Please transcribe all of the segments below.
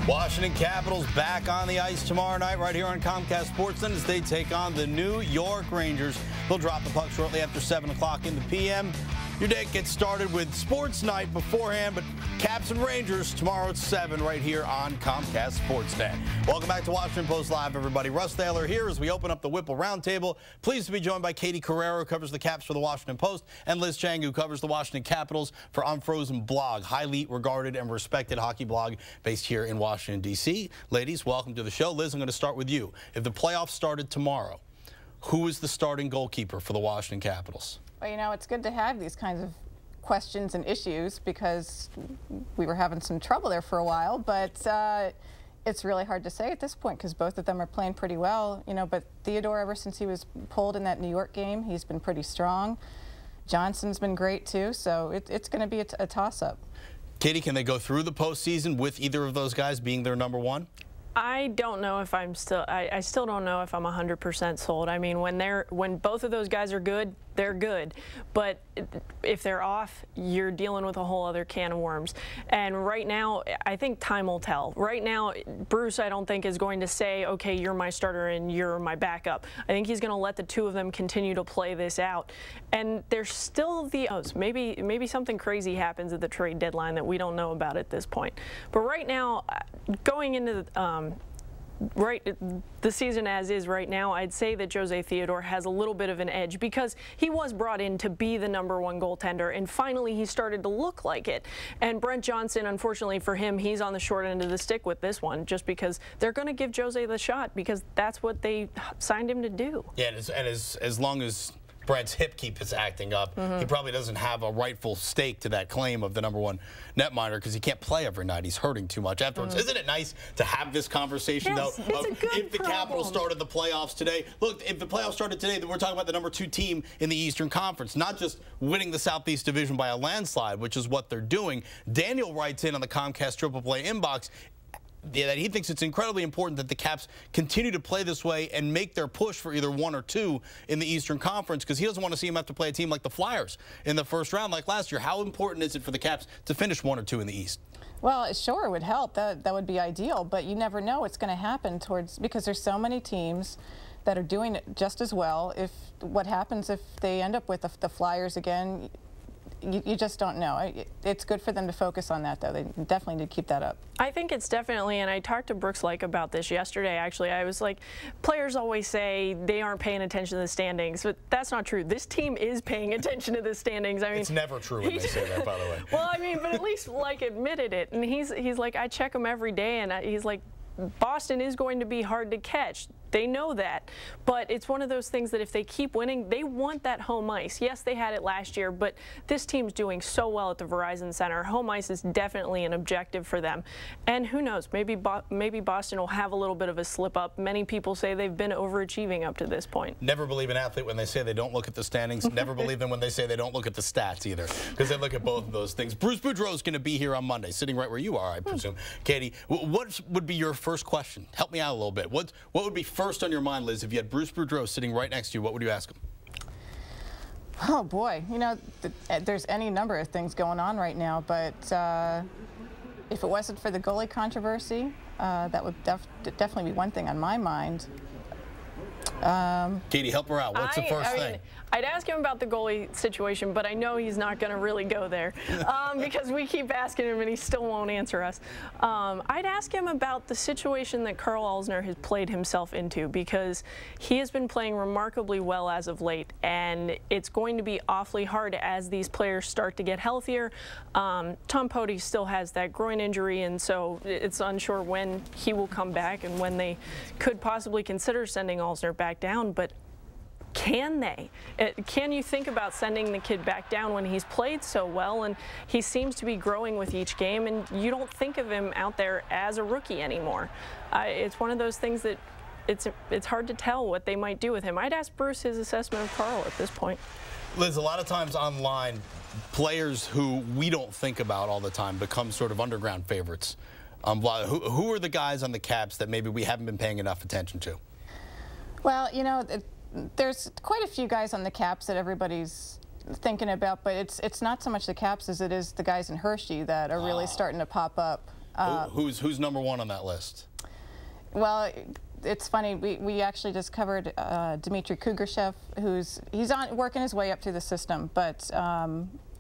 Washington Capitals back on the ice tomorrow night right here on Comcast Sportsnet as they take on the New York Rangers. They'll drop the puck shortly after 7 o'clock in the p.m. Your day gets started with sports night beforehand, but Caps and Rangers tomorrow at 7 right here on Comcast Sportsnet. Welcome back to Washington Post Live, everybody. Russ Thaler here as we open up the WaPo Roundtable. Pleased to be joined by Katie Carrero, who covers the Caps for the Washington Post, and Liz Chang, who covers the Washington Capitals for Unfrozen Blog, highly regarded and respected hockey blog based here in Washington, D.C. Ladies, welcome to the show. Liz, I'm going to start with you. If the playoffs started tomorrow, who is the starting goalkeeper for the Washington Capitals? Well, you know, it's good to have these kinds of questions and issues because we were having some trouble there for a while, but it's really hard to say at this point because both of them are playing pretty well, you know, but Theodore, ever since he was pulled in that New York game, he's been pretty strong. Johnson's been great too, so it's going to be a toss-up. Katie, can they go through the postseason with either of those guys being their number one? I don't know if I still don't know if I'm 100% sold. I mean, when both of those guys are good, they're good. But if they're off, you're dealing with a whole other can of worms. And right now, I think time will tell. Right now, Bruce, I don't think is going to say, okay, you're my starter and you're my backup. I think he's going to let the two of them continue to play this out. And there's still the maybe something crazy happens at the trade deadline that we don't know about at this point. But right now, going into the season as is right now, I'd say that Jose Theodore has a little bit of an edge because he was brought in to be the #1 goaltender, and finally he started to look like it. And Brent Johnson, unfortunately for him, he's on the short end of the stick with this one, just because they're going to give Jose the shot because that's what they signed him to do. Yeah, and as long as Brent's hip keeps acting up, he probably doesn't have a rightful stake to that claim of the #1 netminder because he can't play every night. He's hurting too much afterwards. Isn't it nice to have this conversation, though, it's a good if the Capitals started the playoffs today? Look, if the playoffs started today, then we're talking about the #2 team in the Eastern Conference, not just winning the Southeast Division by a landslide, which is what they're doing. Daniel writes in on the Comcast Triple Play inbox that he thinks it's incredibly important that the Caps continue to play this way and make their push for either 1 or 2 in the Eastern Conference because he doesn't want to see him have to play a team like the Flyers in the first round like last year. How important is it for the Caps to finish 1 or 2 in the East? Well, sure, it would help. That would be ideal, but you never know what's going to happen because there's so many teams that are doing it just as well. What happens if they end up with the Flyers again? You just don't know. It's good for them to focus on that, though. They definitely need to keep that up. I think it's definitely, and I talked to Brooks Lake about this yesterday, actually. I was like, players always say they aren't paying attention to the standings, but that's not true. This team is paying attention to the standings. I mean, it's never true when they say that, by the way. Well, I mean, but at least, like, admitted it. And he's like, I check them every day, and he's like, Boston is going to be hard to catch. They know that, but it's one of those things that if they keep winning, they want that home ice. Yes, they had it last year, but this team's doing so well at the Verizon Center. Home ice is definitely an objective for them. And who knows, maybe Boston will have a little bit of a slip up. Many people say they've been overachieving up to this point. Never believe an athlete when they say they don't look at the standings. Never believe them when they say they don't look at the stats either, because they look at both of those things. Bruce Boudreau is going to be here on Monday, sitting right where you are, I presume. Katie, what would be your first question? Help me out a little bit. What would be first on your mind, Liz, if you had Bruce Boudreau sitting right next to you? What would you ask him? Oh, boy. You know, there's any number of things going on right now, but if it wasn't for the goalie controversy, that would definitely be one thing on my mind. Katie, help her out. What's the first thing? I'd ask him about the goalie situation, but I know he's not going to really go there because we keep asking him and he still won't answer us. I'd ask him about the situation that Karl Alzner has played himself into because he has been playing remarkably well as of late, and it's going to be awfully hard as these players start to get healthier. Tom Poti still has that groin injury, and so it's unsure when he will come back and when they could possibly consider sending Alzner back down, but can they? Can you think about sending the kid back down when he's played so well and he seems to be growing with each game and you don't think of him out there as a rookie anymore? It's one of those things that it's hard to tell what they might do with him. I'd ask Bruce his assessment of Karl at this point. Liz, a lot of times online, players who we don't think about all the time become sort of underground favorites. Who are the guys on the Caps that maybe we haven't been paying enough attention to? Well, you know, there's quite a few guys on the Caps that everybody's thinking about, but it's not so much the Caps as it is the guys in Hershey that are really starting to pop up. Who's number one on that list? Well, it's funny. We actually just covered Dmitry Kugrashev, he's working his way up through the system, but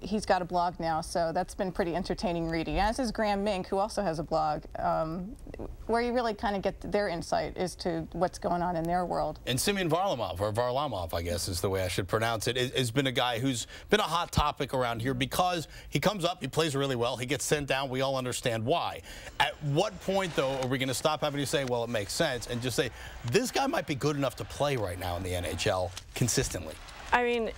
he's got a blog now, so that's been pretty entertaining reading. As is Graham Mink, who also has a blog, where you really kind of get their insight as to what's going on in their world. And Simeon Varlamov, or Varlamov, I guess is the way I should pronounce it, has been a guy who's been a hot topic around here because he comes up, he plays really well, he gets sent down, we all understand why. At what point, though, are we going to stop having to say, well, it makes sense, and just say, this guy might be good enough to play right now in the NHL consistently? I mean,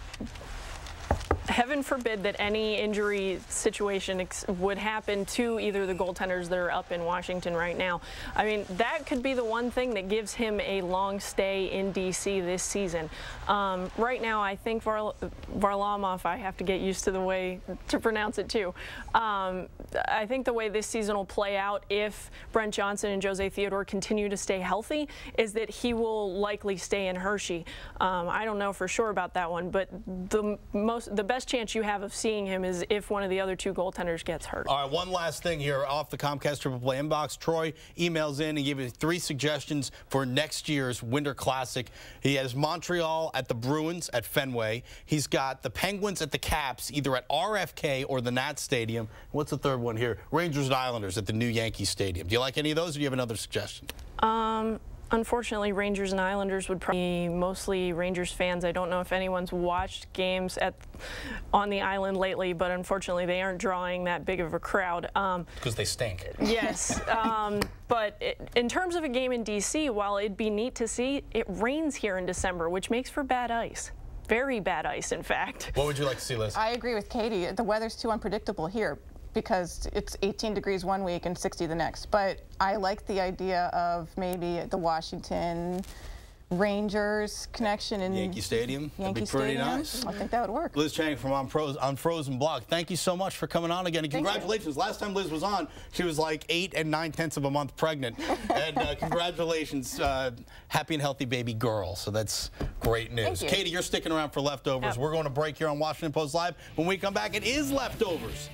heaven forbid that any injury situation would happen to either the goaltenders that are up in Washington right now. I mean, that could be the one thing that gives him a long stay in D.C. this season. Right now, I think Varlamov, I have to get used to the way to pronounce it too. I think the way this season will play out, if Brent Johnson and Jose Theodore continue to stay healthy, is that he will likely stay in Hershey. I don't know for sure about that one, but the best chance you have of seeing him is if one of the other two goaltenders gets hurt. All right, one last thing here off the Comcast Triple Play inbox. Troy emails in and gave me 3 suggestions for next year's Winter Classic. He has Montreal at the Bruins at Fenway. He's got the Penguins at the Caps, either at RFK or the Nats Stadium. What's the third one here? Rangers and Islanders at the new Yankee Stadium. Do you like any of those, or do you have another suggestion? Unfortunately, Rangers and Islanders would probably be mostly Rangers fans. I don't know if anyone's watched games on the island lately, but unfortunately they aren't drawing that big of a crowd. Because they stink. Yes. But in terms of a game in D.C., while it'd be neat to see, it rains here in December, which makes for bad ice. Very bad ice, in fact. What would you like to see, Liz? I agree with Katie. The weather's too unpredictable here, because it's 18 degrees one week and 60 the next. But I like the idea of maybe the Washington Rangers connection in Yankee Stadium. Yankee That'd be pretty Stadium. nice. I think that would work. Liz Chang from on Frozen Blog. Thank you so much for coming on again. And congratulations. Last time Liz was on, she was like 8 9/10 of a month pregnant. And congratulations, happy and healthy baby girl. So that's great news. Thank you. Katie, you're sticking around for Leftovers. Yep. We're going to break here on Washington Post Live. When we come back, it is Leftovers.